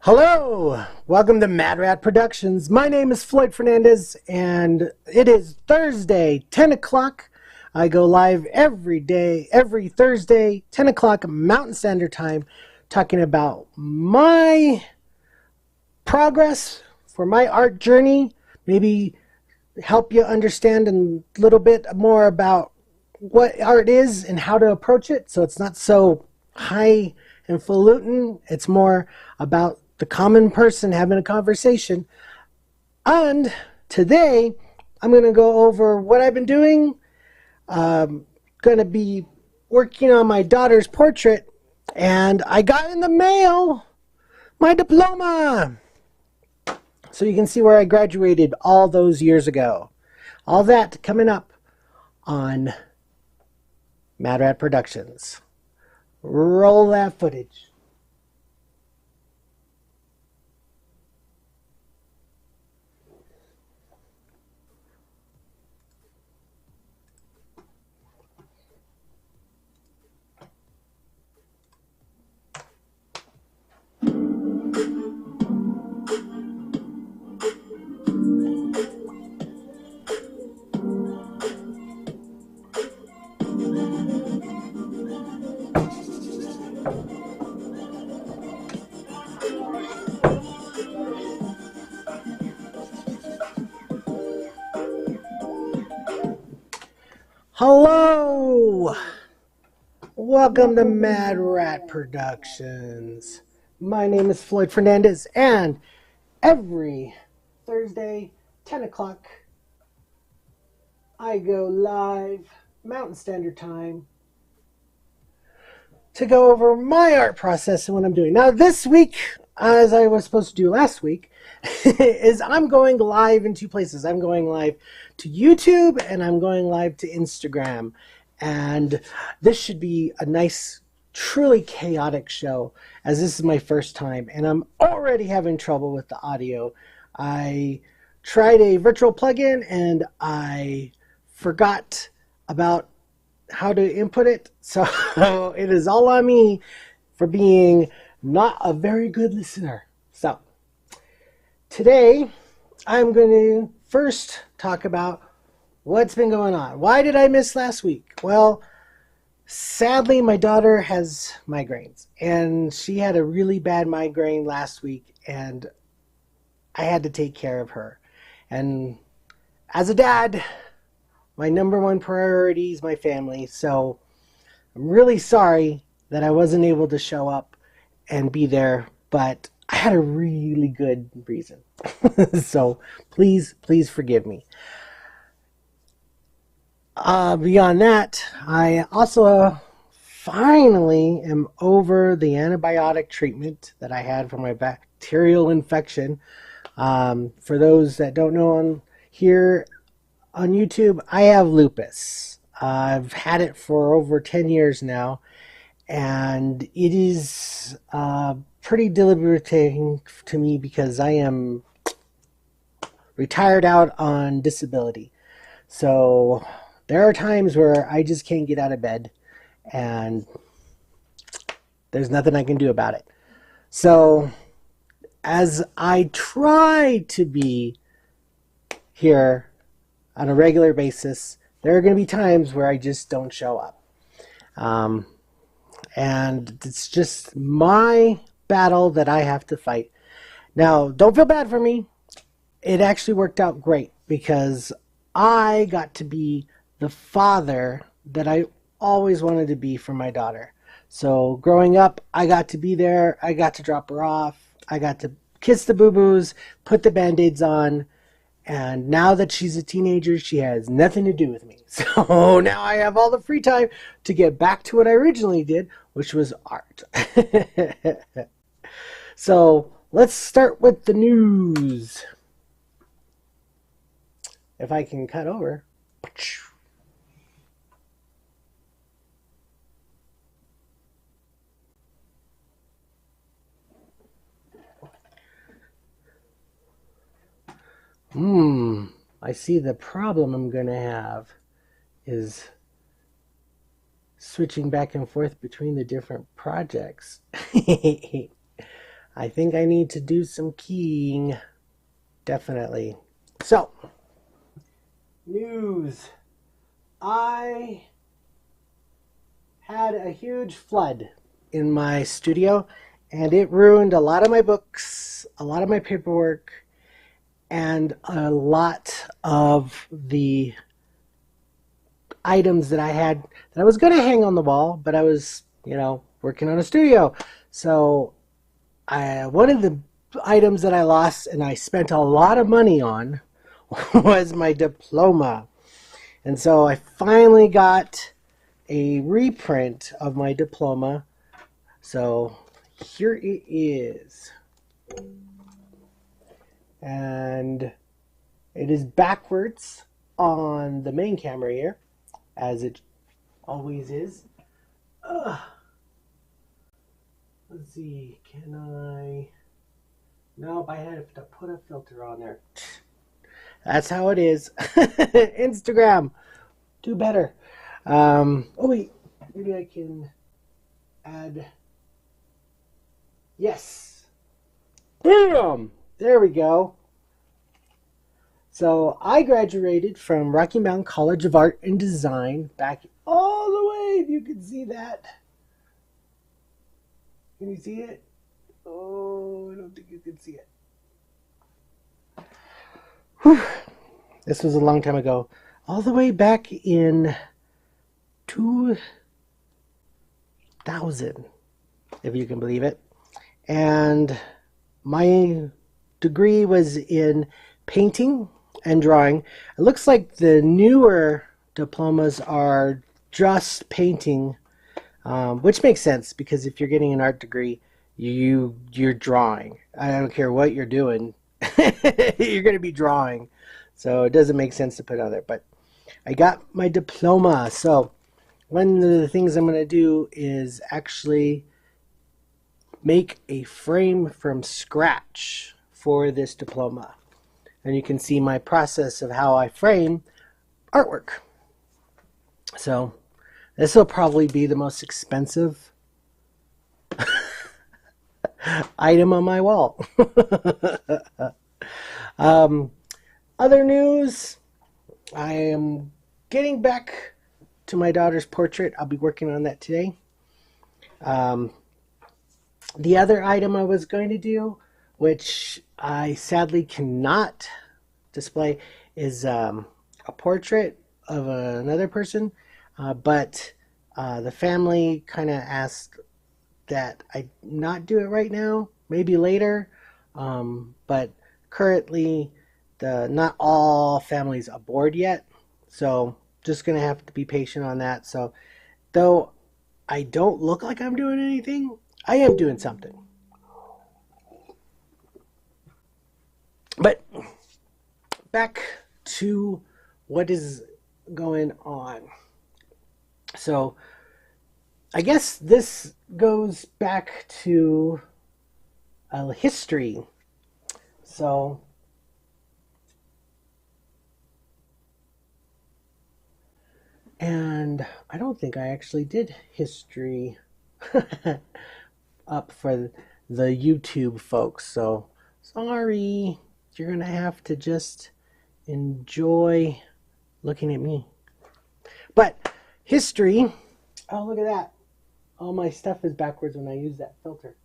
Hello, welcome to Mad Rat Productions. My name is Floyd Fernandez, and it is Thursday, 10 o'clock. I go live every Thursday, 10 o'clock Mountain Standard Time, talking about my progress for my art journey, maybe help you understand a little bit more about what art is and how to approach it, so it's not so high and falutin. It's more about the common person having a conversation. And today, I'm going to go over what I've been doing. I'm going to be working on my daughter's portrait, and I got in the mail my diploma. So you can see where I graduated all those years ago. All that coming up on Mad Rat Productions. Roll that footage. Hello! Welcome to Mad Rat Productions. My name is Floyd Fernandez, and every Thursday, 10 o'clock, I go live Mountain Standard Time to go over my art process and what I'm doing. Now, this week, as I was supposed to do last week, is I'm going live in two places. I'm going live to YouTube and I'm going live to Instagram. And this should be a nice, truly chaotic show, as this is my first time and I'm already having trouble with the audio. I tried a virtual plugin and I forgot about how to input it, so it is all on me for being not a very good listener. So today I'm going to first talk about what's been going on. Why did I miss last week? Well, sadly my daughter has migraines, and she had a really bad migraine last week, and I had to take care of her. And as a dad, my number one priority is my family, so I'm really sorry that I wasn't able to show up and be there, but I had a really good reason. So please forgive me. Beyond that, I also finally am over the antibiotic treatment that I had for my bacterial infection. For those that don't know, on here on YouTube, I have lupus. I've had it for over 10 years now, and it is pretty debilitating to me because I am retired out on disability. So there are times where I just can't get out of bed, and there's nothing I can do about it. So as I try to be here on a regular basis, there are going to be times where I just don't show up. And it's just my battle that I have to fight. Now, don't feel bad for me. It actually worked out great because I got to be the father that I always wanted to be for my daughter. So growing up, I got to be there. I got to drop her off. I got to kiss the boo-boos, put the Band-Aids on. And now that she's a teenager, she has nothing to do with me. So now I have all the free time to get back to what I originally did, which was art. So let's start with the news. If I can cut over. I see the problem I'm going to have is switching back and forth between the different projects. I think I need to do some keying. Definitely. So, news. I had a huge flood in my studio, and it ruined a lot of my books, a lot of my paperwork, and a lot of the items that I had that I was going to hang on the wall, but I was, working on a studio. So one of the items that I lost and I spent a lot of money on was my diploma. And so I finally got a reprint of my diploma. So here it is. And it is backwards on the main camera here, as it always is. Let's see, can I? Nope, I had to put a filter on there. That's how it is. Instagram, do better. Oh wait, maybe I can add. Yes. Boom! There we go. So I graduated from Rocky Mountain College of Art and Design back all the way, if you can see that. Can you see it? Oh, I don't think you can see it. Whew. This was a long time ago. All the way back in 2000, if you can believe it. And my degree was in painting and drawing. It looks like the newer diplomas are just painting, which makes sense because if you're getting an art degree, you're drawing. I don't care what you're doing, you're going to be drawing. So it doesn't make sense to put on there. But I got my diploma. So one of the things I'm going to do is actually make a frame from scratch for this diploma. And you can see my process of how I frame artwork. So this will probably be the most expensive item on my wall. Other news, I am getting back to my daughter's portrait. I'll be working on that today. The other item I was going to do, which I sadly cannot display, is a portrait of another person, but the family kind of asked that I not do it right now, maybe later, but currently not all families are aboard yet, so just gonna have to be patient on that. So though I don't look like I'm doing anything, I am doing something. But back to what is going on. So I guess this goes back to history. So and I don't think I actually did history up for the YouTube folks. So sorry, you're gonna have to just enjoy looking at me. But history, oh look at that. All my stuff is backwards when I use that filter.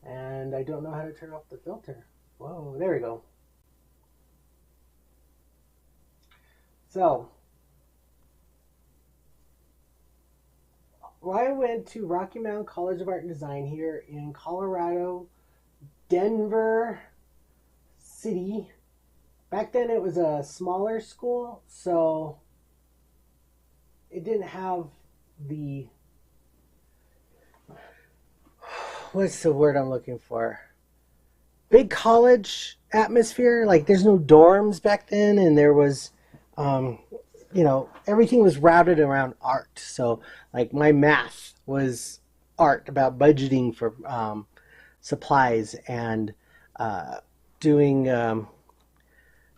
And I don't know how to turn off the filter. Whoa, there we go. So, I went to Rocky Mountain College of Art and Design here in Colorado, Denver City. Back then it was a smaller school, so it didn't have the, what's the word I'm looking for? Big college atmosphere. Like there's no dorms back then, and there was, everything was routed around art. So like my math was art, about budgeting for supplies and doing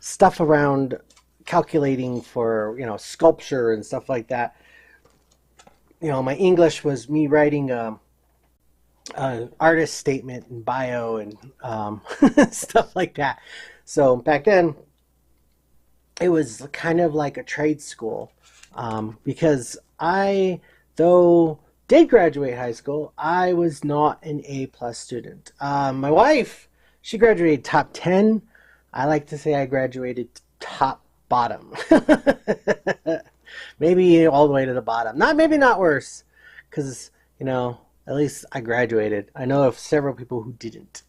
stuff around calculating for sculpture and stuff like that. my English was me writing a artist statement and bio and stuff like that. So back then, it was kind of like a trade school, because though did graduate high school, I was not an A plus student. My wife, she graduated top 10. I like to say I graduated top bottom. Maybe all the way to the bottom. Maybe not worse, because, at least I graduated. I know of several people who didn't.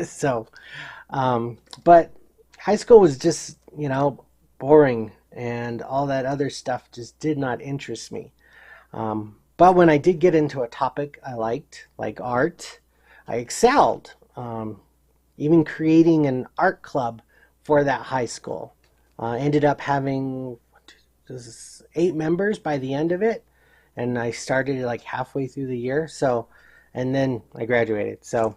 So, but high school was just, boring, and all that other stuff just did not interest me. But when I did get into a topic I liked, like art, I excelled. Even creating an art club for that high school. Ended up having 8 members by the end of it, and I started like halfway through the year. So, and then I graduated. So,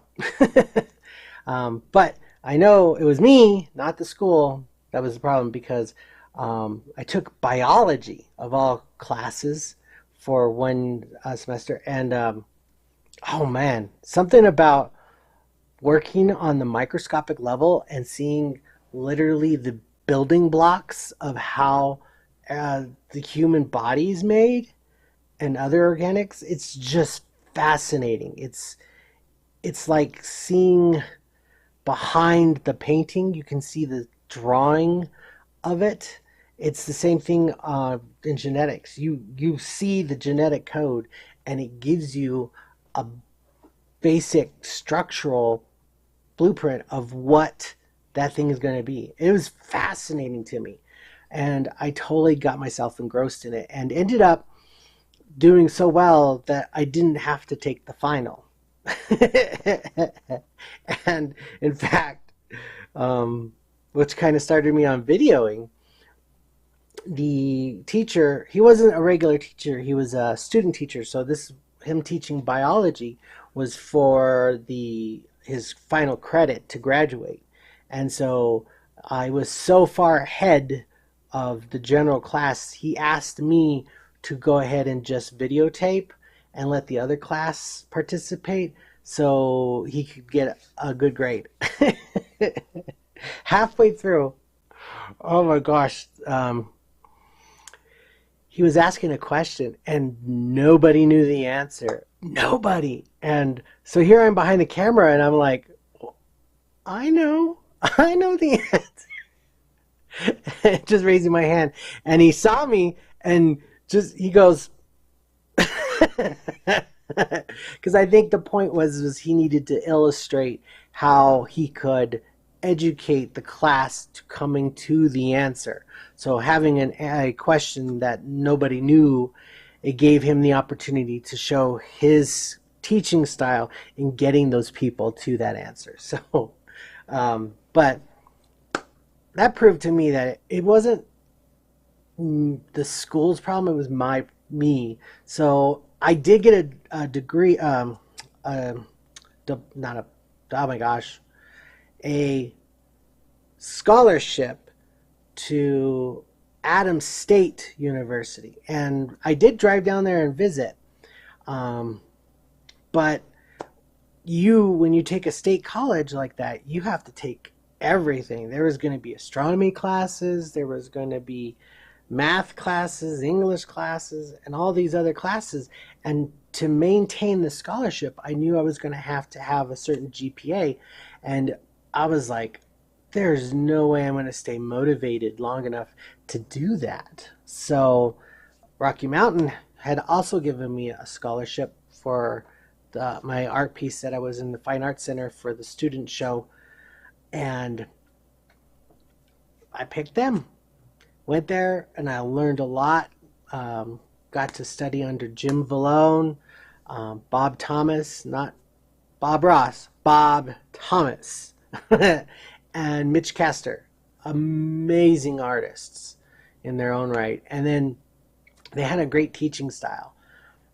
but I know it was me, not the school, that was the problem, because I took biology of all classes for one semester, and oh man, something about working on the microscopic level and seeing literally the building blocks of how the human body is made and other organics, it's just fascinating. It's like seeing behind the painting. You can see the drawing of it. It's the same thing in genetics. You see the genetic code, and it gives you a basic structural blueprint of what that thing is going to be. It was fascinating to me, and I totally got myself engrossed in it, and ended up doing so well that I didn't have to take the final. And in fact, which kind of started me on videoing, the teacher, he wasn't a regular teacher, he was a student teacher. So him teaching biology was for his final credit to graduate. And so I was so far ahead of the general class, he asked me to go ahead and just videotape and let the other class participate so he could get a good grade. Halfway through, oh my gosh, he was asking a question and nobody knew the answer. Nobody. And so here I'm behind the camera and I'm like, I know the answer. Just raising my hand. And he saw me and he goes, because I think the point was he needed to illustrate how he could educate the class to coming to the answer. So having a question that nobody knew, it gave him the opportunity to show his teaching style in getting those people to that answer. So, but that proved to me that it wasn't the school's problem, it was me. So I did get a degree, a scholarship to Adams State University. And I did drive down there and visit. But when you take a state college like that, you have to take everything. There was going to be astronomy classes, there was going to be math classes, English classes, and all these other classes. And to maintain the scholarship, I knew I was going to have a certain GPA. And I was like, there's no way I'm going to stay motivated long enough to do that. So Rocky Mountain had also given me a scholarship for my art piece that I was in the Fine Arts Center for the student show. And I picked them. Went there and I learned a lot. Got to study under Jim Vallone, Bob Thomas, not Bob Ross, Bob Thomas, and Mitch Castor. Amazing artists in their own right. And then they had a great teaching style.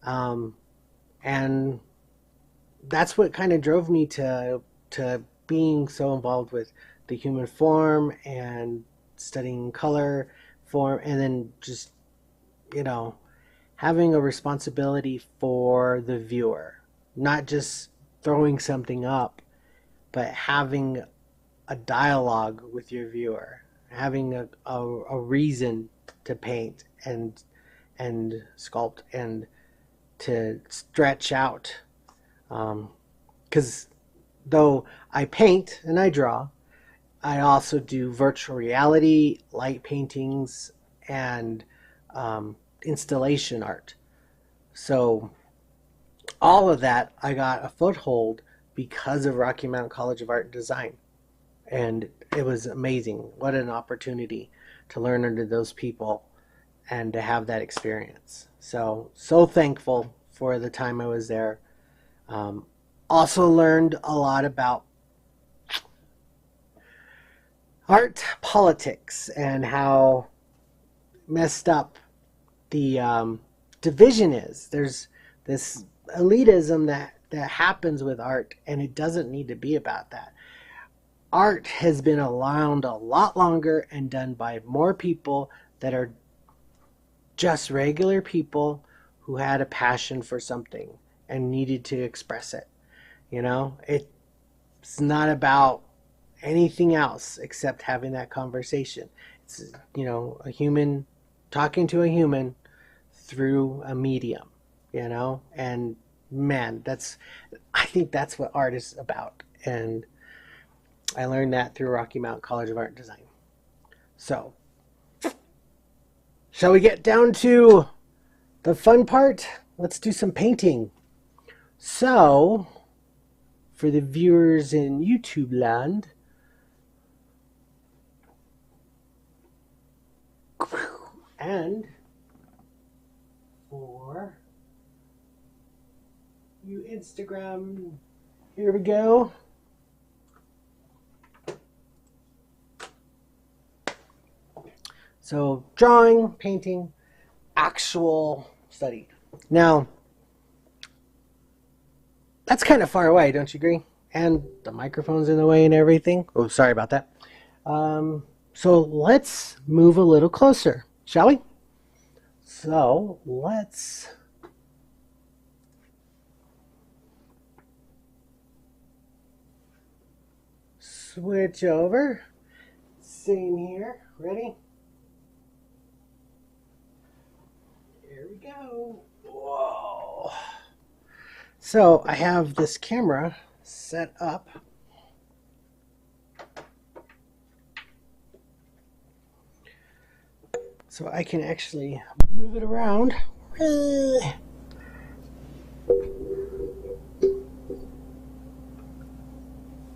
And that's what kind of drove me to being so involved with the human form and studying color form, and then just having a responsibility for the viewer, not just throwing something up, but having a dialogue with your viewer, having a reason to paint and sculpt and to stretch out. Because though I paint and I draw, I also do virtual reality, light paintings, and installation art. So all of that, I got a foothold because of Rocky Mountain College of Art and Design. And it was amazing. What an opportunity to learn under those people and to have that experience. So thankful for the time I was there. Also learned a lot about art politics and how messed up the division is. There's this elitism that happens with art, and it doesn't need to be about that. Art has been around a lot longer and done by more people that are just regular people who had a passion for something and needed to express it. You know, it's not about anything else except having that conversation. It's, you know, a human talking to a human through a medium, you know, and man, I think that's what art is about. And I learned that through Rocky Mountain College of Art and Design. So, shall we get down to the fun part? Let's do some painting. So, for the viewers in YouTube land, and for you Instagram, here we go. So drawing, painting, actual study. Now, that's kind of far away, don't you agree? And the microphone's in the way and everything. Oh, sorry about that. So let's move a little closer, shall we? So let's switch over. Same here. Ready? Here we go. Whoa. So I have this camera set up. So I can actually move it around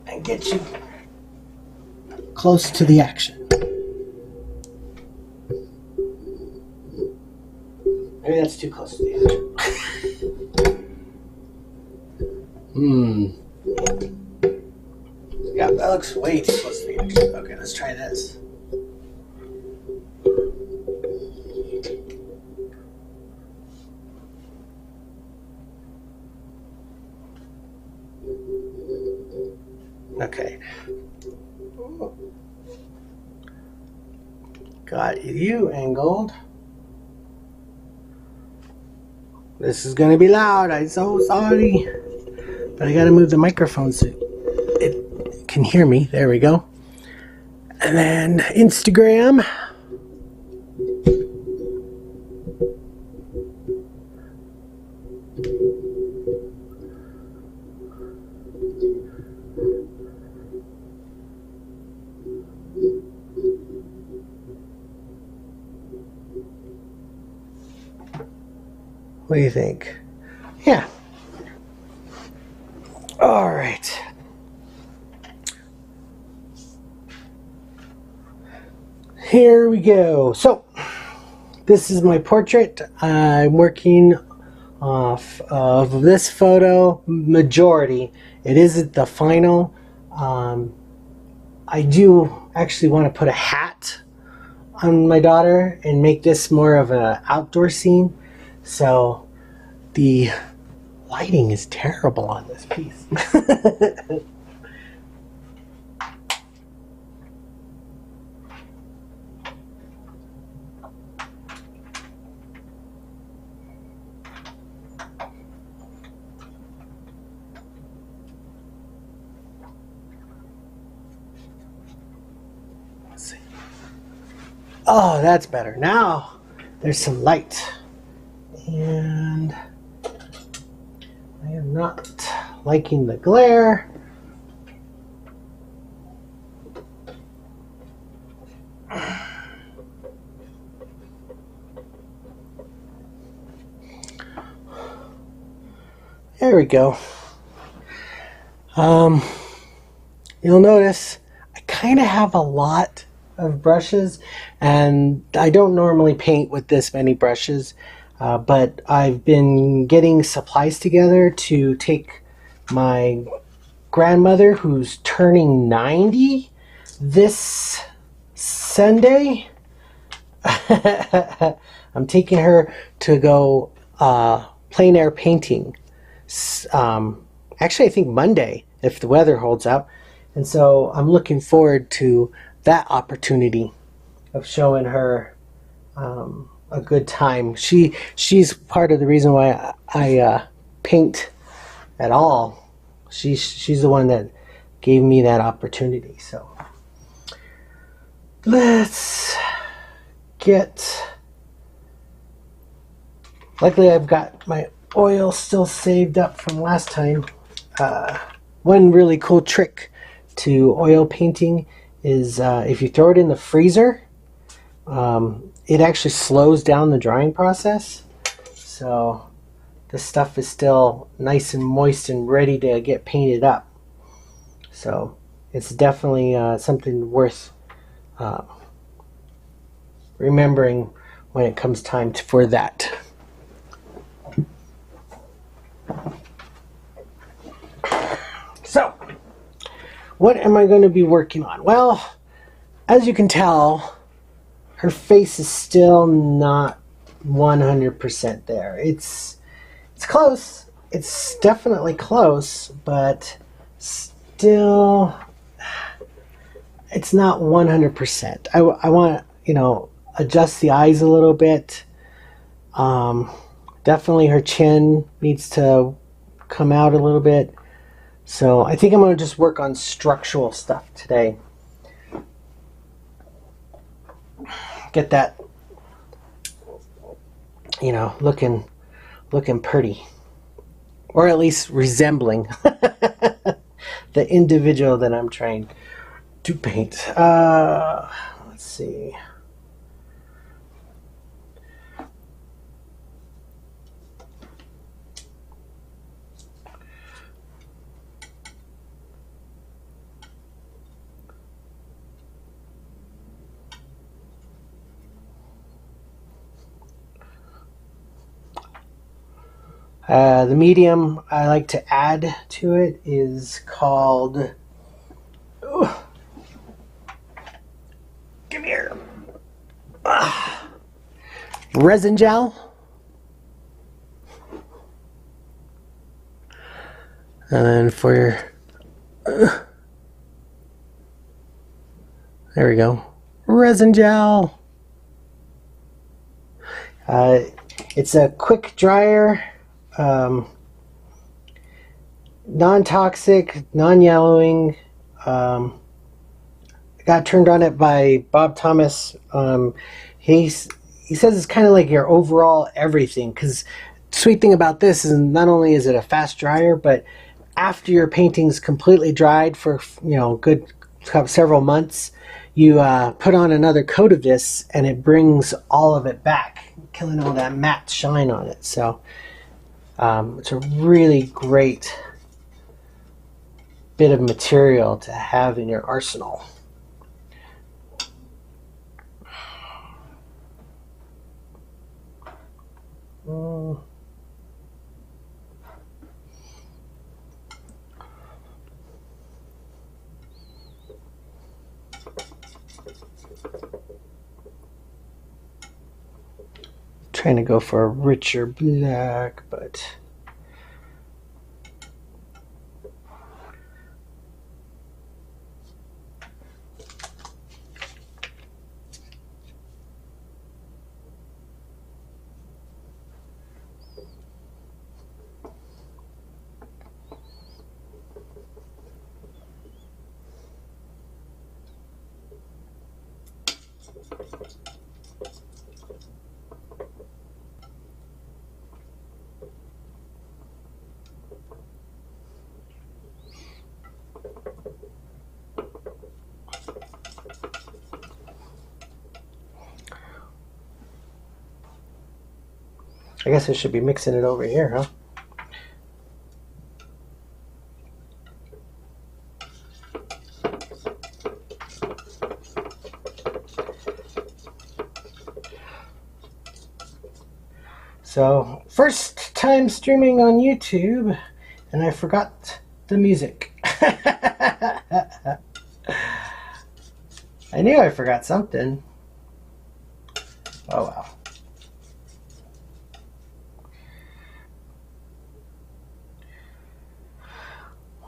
and get you close to the action. Maybe that's too close to the action. Yeah, that looks way too close to the action. Okay, let's try this. Okay. Got you angled. This is gonna be loud. I'm so sorry. But I gotta move the microphone so it can hear me. There we go. And then Instagram. What do you think? Yeah. All right. Here we go. So, this is my portrait. I'm working off of this photo majority. It isn't the final. I do actually want to put a hat on my daughter and make this more of an outdoor scene. So the lighting is terrible on this piece. Let's see. Oh, that's better. Now there's some light. And I am not liking the glare. There we go. You'll notice I kind of have a lot of brushes, and I don't normally paint with this many brushes, but I've been getting supplies together to take my grandmother, who's turning 90 this Sunday. I'm taking her to go plein air painting. Actually, I think Monday, if the weather holds up. And so I'm looking forward to that opportunity of showing her a good time. She's part of the reason why I paint at all. She's the one that gave me that opportunity. So let's get. Luckily, I've got my oil still saved up from last time. One really cool trick to oil painting is if you throw it in the freezer, it actually slows down the drying process. So the stuff is still nice and moist and ready to get painted up. So it's definitely something worth remembering when it comes time for that. So, what am I going to be working on? Well, as you can tell, her face is still not 100% there. It's close. It's definitely close, but still, it's not 100%. I want to, adjust the eyes a little bit. Definitely her chin needs to come out a little bit. So I think I'm going to just work on structural stuff today. Get that, looking pretty. Or at least resembling the individual that I'm trying to paint. Let's see. The medium I like to add to it is called, come here, resin gel. And then for your, there we go, resin gel. It's a quick dryer. Non-toxic, non-yellowing. I got turned on it by Bob Thomas. He says it's kind of like your overall everything, because sweet thing about this is not only is it a fast dryer, but after your painting's completely dried for good several months, you put on another coat of this and it brings all of it back, killing all that matte shine on it. So it's a really great bit of material to have in your arsenal. Trying to go for a richer black, but I guess I should be mixing it over here, huh? So, first time streaming on YouTube, and I forgot the music. I knew I forgot something. Oh well.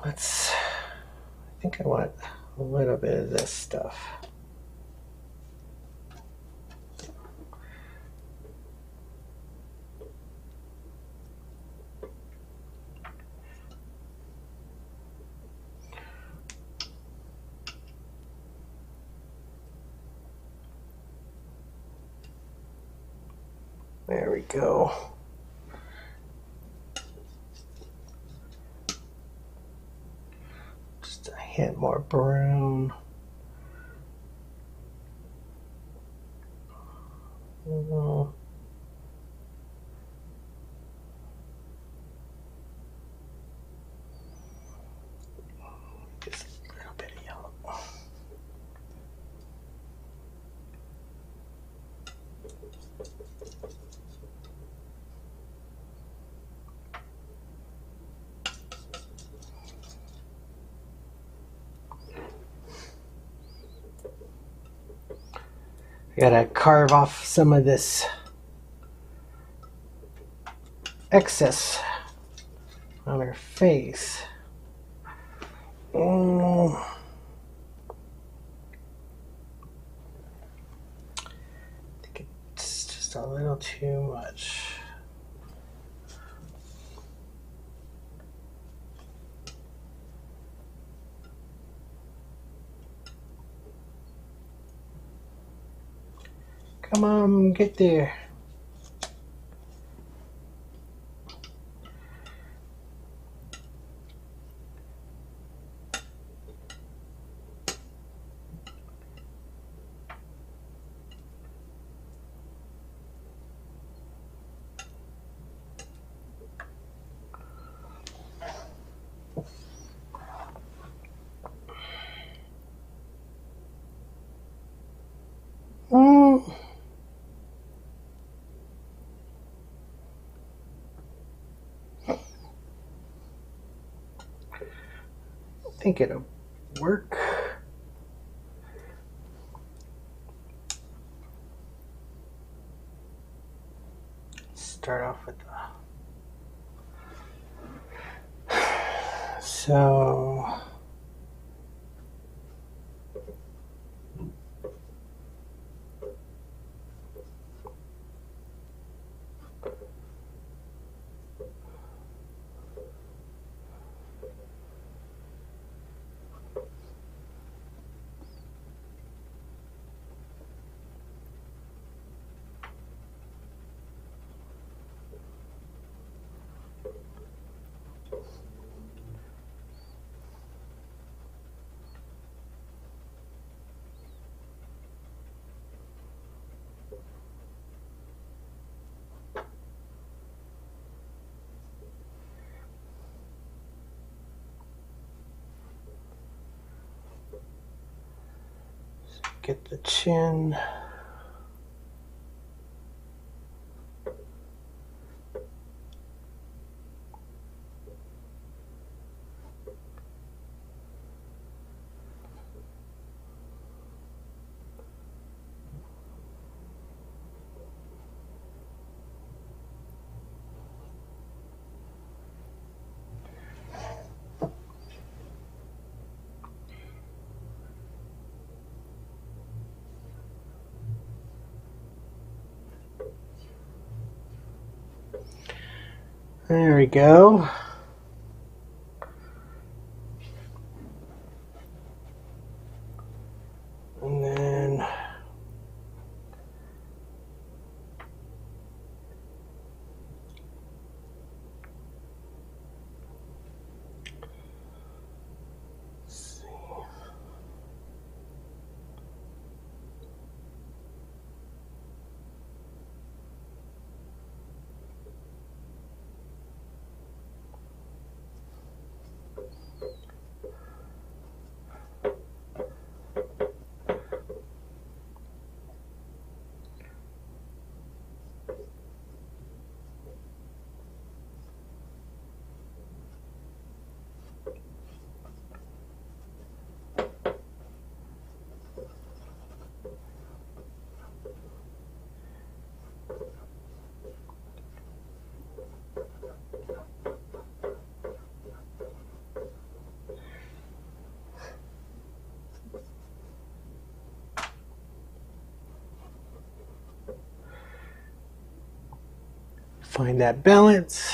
I think I want a little bit of this stuff. There we go. Just a hint more brown. Just a little bit of yellow. I gotta carve off some of this excess on her face. I think it's just a little too much. Come on, get there. I think it'll work. Start off with the... So... Get the chin. There we go. And then find that balance.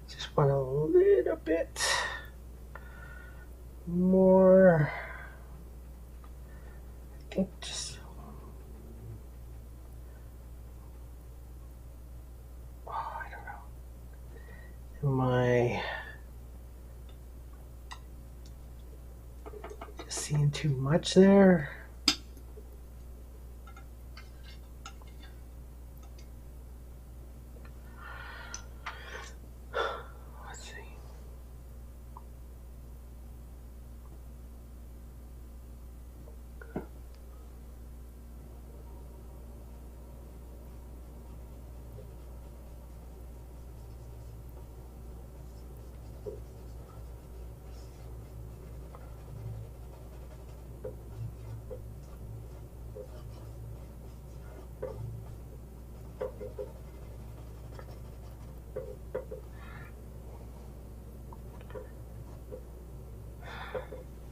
Just want a little bit more. I think just. Oh, I don't know. Am I seeing too much there?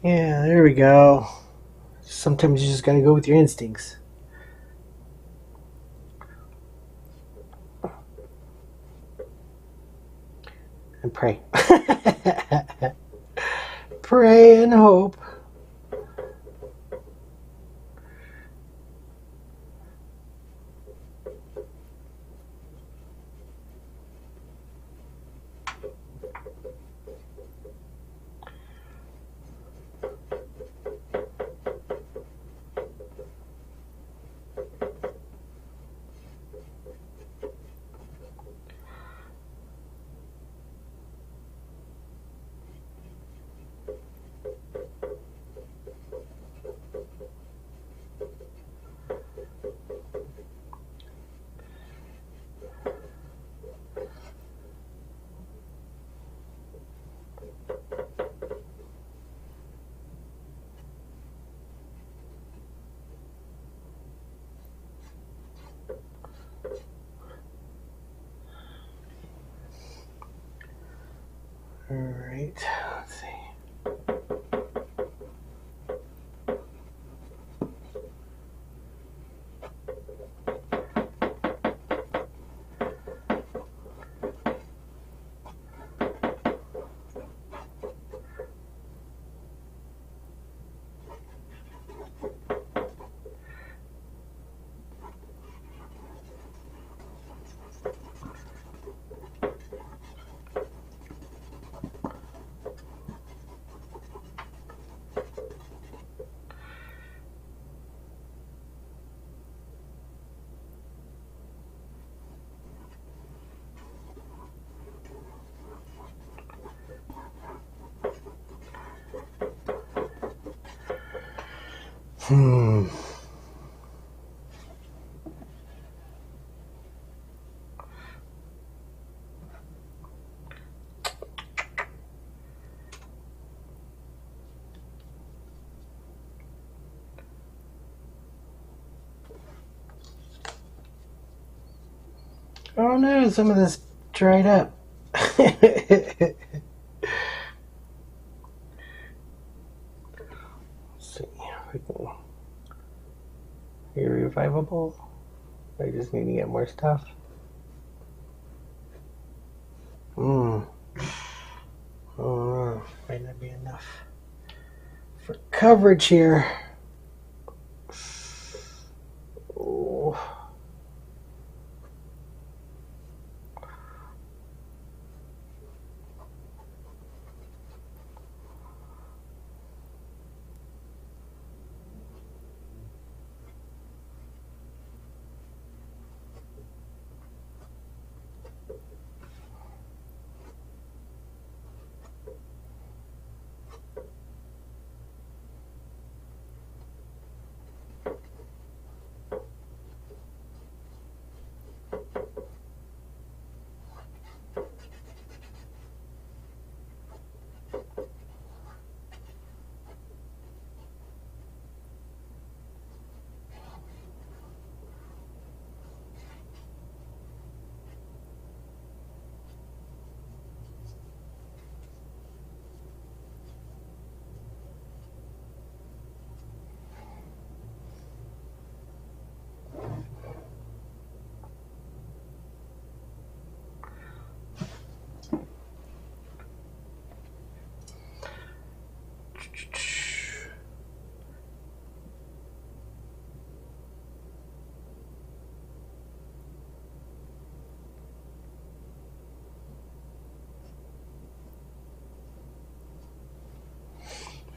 Yeah, there we go. Sometimes you just gotta go with your instincts. And pray. Pray and hope. All right, let's see. Oh no, some of this dried up. Let's see. Irrevivable. I just need to get more stuff. Oh no, might not be enough for coverage here. Oh.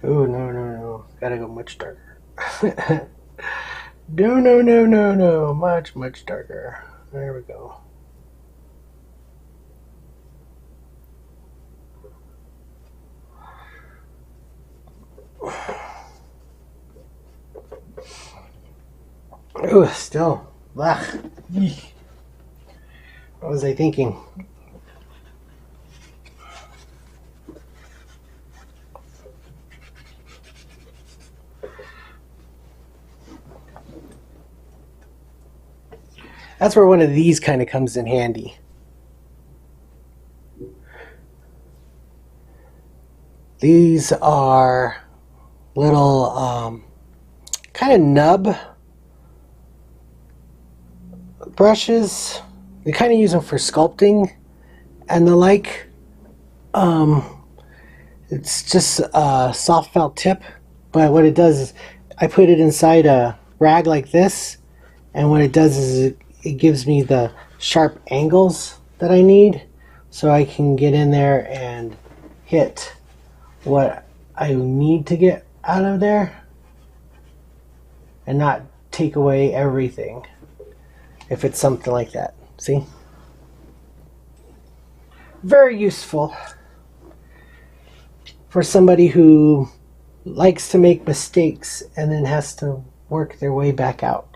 Oh, no. Gotta go much darker. No. Much darker. There we go. Oh, still. Ugh. What was I thinking? That's where one of these kind of comes in handy. These are little kind of nub brushes. We kind of use them for sculpting and the like. It's just a soft felt tip, but what it does is I put it inside a rag like this, and what it does is it gives me the sharp angles that I need, so I can get in there and hit what I need to get out of there and not take away everything if it's something like that. See? Very useful for somebody who likes to make mistakes and then has to work their way back out.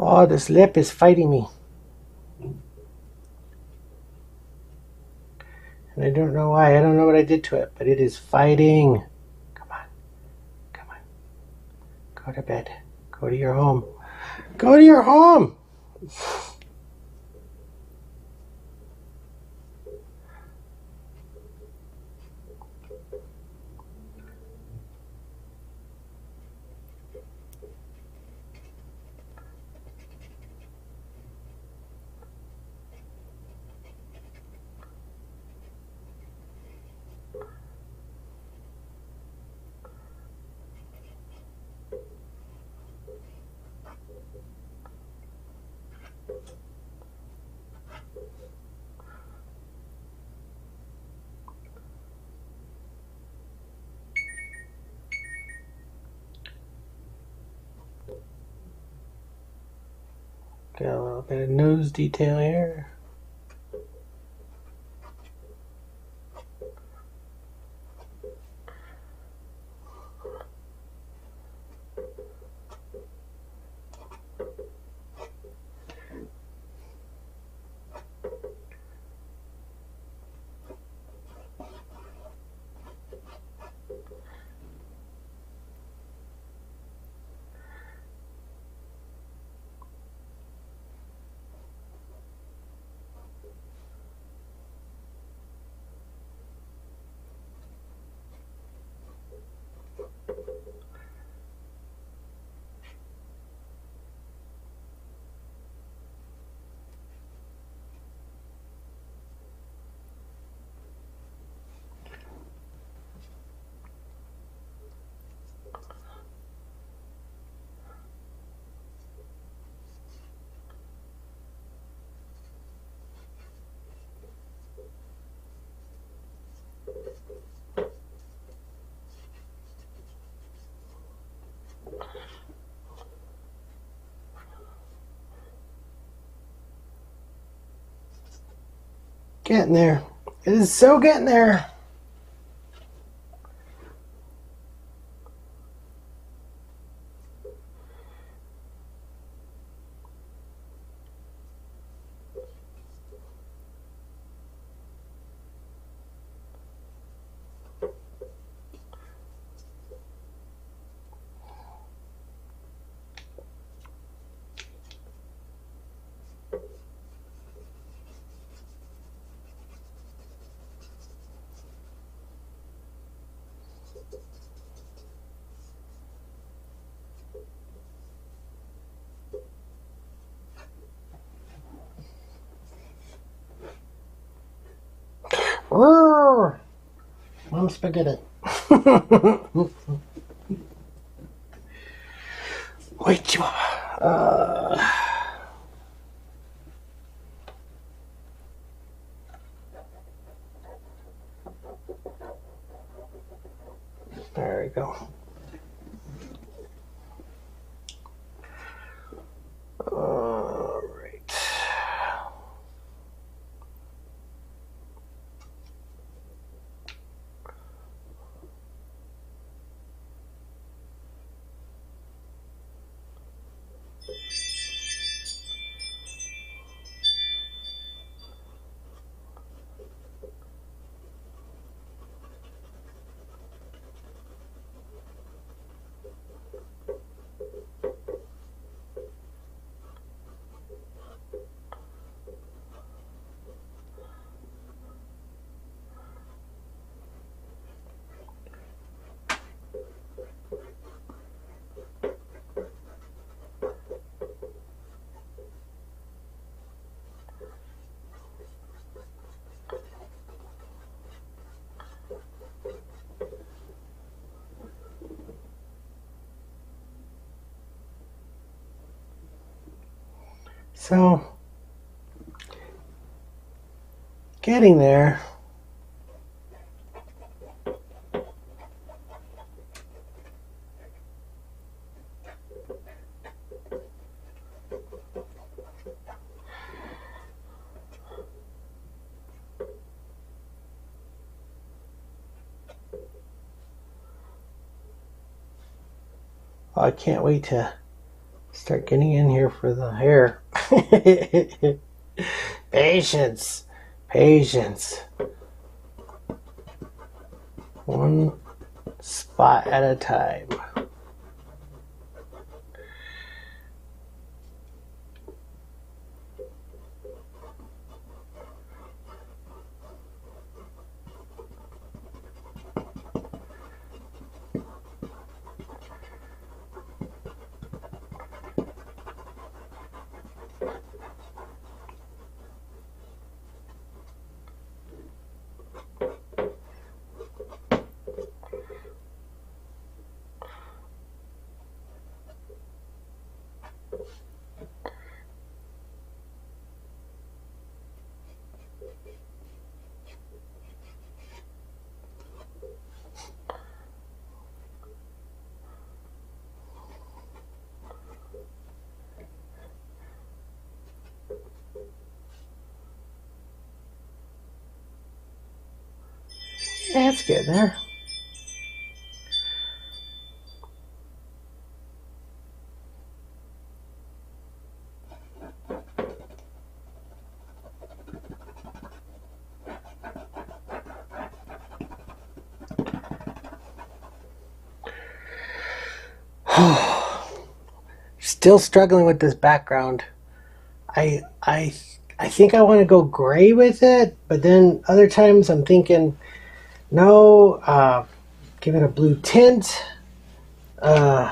Oh, this lip is fighting me. And I don't know why. I don't know what I did to it, but it is fighting. Come on. Come on. Go to bed. Go to your home. Go to your home! Got a little bit of nose detail here. Getting there. It is so getting there. Roar! Mom spaghetti. Wait, Chihuahua. There we go. All right. So, getting there. I can't wait to Start getting in here for the hair. Patience. Patience. One spot at a time. That's good there. Still struggling with this background. I think I want to go gray with it, but then other times I'm thinking, no, give it a blue tint. I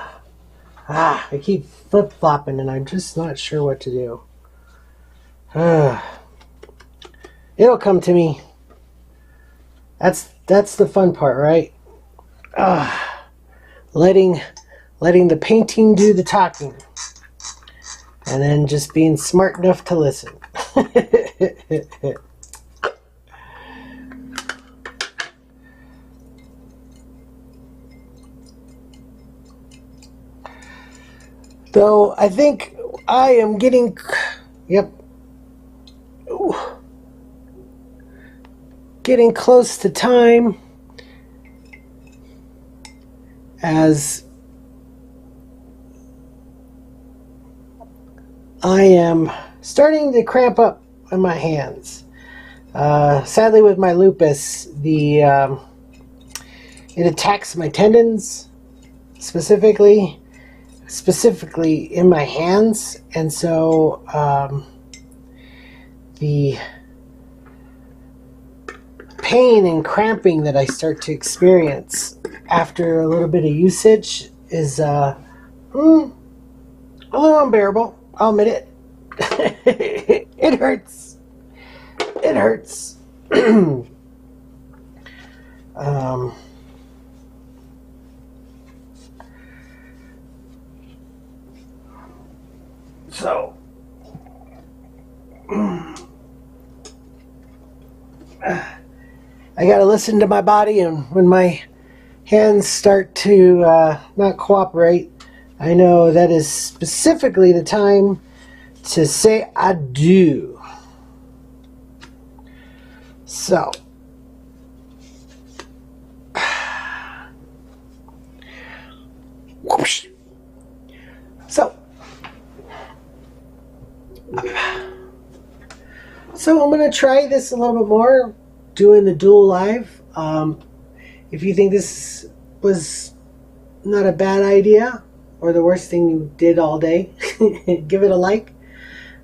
keep flip-flopping and I'm just not sure what to do. It'll come to me. That's the fun part, right? Letting the painting do the talking. And then just being smart enough to listen. Though I think I am getting, yep, ooh, getting close to time as I am starting to cramp up in my hands. Sadly, with my lupus, it attacks my tendons specifically in my hands, and so the pain and cramping that I start to experience after a little bit of usage is a little unbearable. I'll admit it. It hurts. It hurts. So I gotta listen to my body, and when my hands start to not cooperate, I know that is specifically the time to say adieu. So, whoosh. So I'm going to try this a little bit more, doing the dual live. If you think this was not a bad idea, or the worst thing you did all day, give it a like.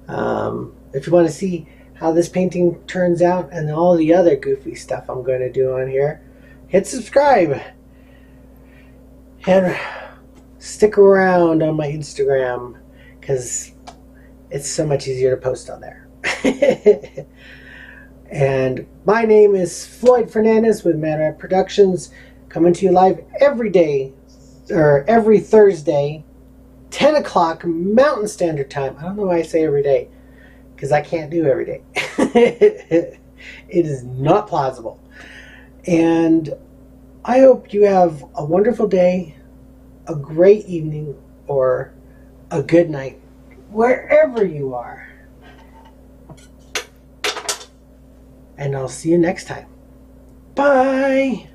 If you want to see how this painting turns out and all the other goofy stuff I'm going to do on here, hit subscribe and stick around on my Instagram, because it's so much easier to post on there. And my name is Floyd Fernandez with Mad Rat Productions, coming to you live every day, or every Thursday, 10 o'clock Mountain Standard Time. I don't know why I say every day, because I can't do every day. It is not plausible. And I hope you have a wonderful day, a great evening, or a good night, wherever you are. And I'll see you next time. Bye!